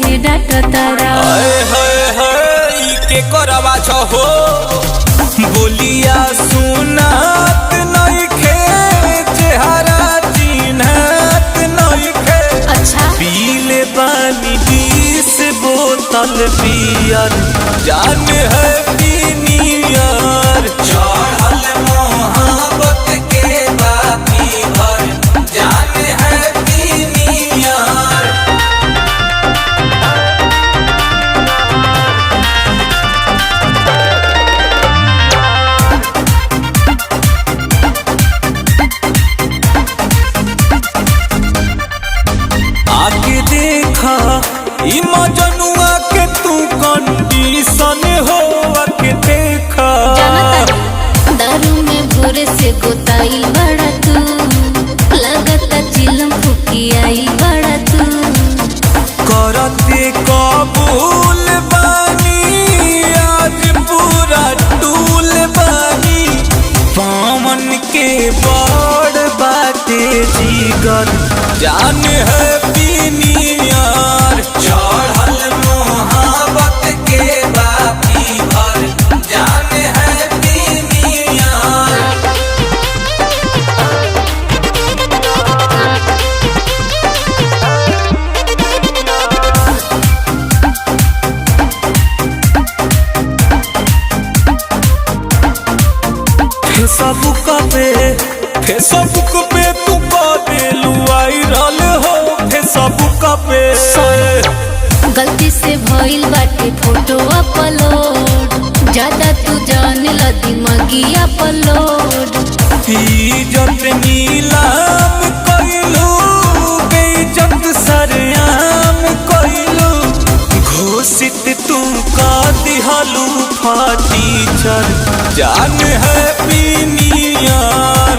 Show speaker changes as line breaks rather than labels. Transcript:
काहे डांटो तारा।
हाय हाय हाय के करवा छहो बोलिया सुनात नइखे चेहरा चिन्हत नइखे।
अच्छा
पीले पानी 20 बोतल पियर जान है पीनियर। चढ़ल मोहब्बत के बाकी भर जान है पीनियर। आके देखा ई मजनुआ के तू कंडीशन हो आके देखा।
दारू में भोरे से गोताइल बड़ा तू लगता चिलम फुकियाई बड़ा तू।
करते कबूल बानी आज पूरा टूल बानी। पावन के बड़ बाटे जीगर जान है पीनियर। चढ़ल मोहब्बत के बाकी भर जान है पीनियर। फेसबुक पे तू कदेलू वायरल हो। फेसबुक पे
गलती से भइल बाटे फोटो अपलोड ज्यादा तू जान ल दिमागी अपलोड।
इज्जत नीलाम कइलू बेइज्जत सरेआम कइलू। घोषित तू का दिहलू फाटीचर जान है पीनियर।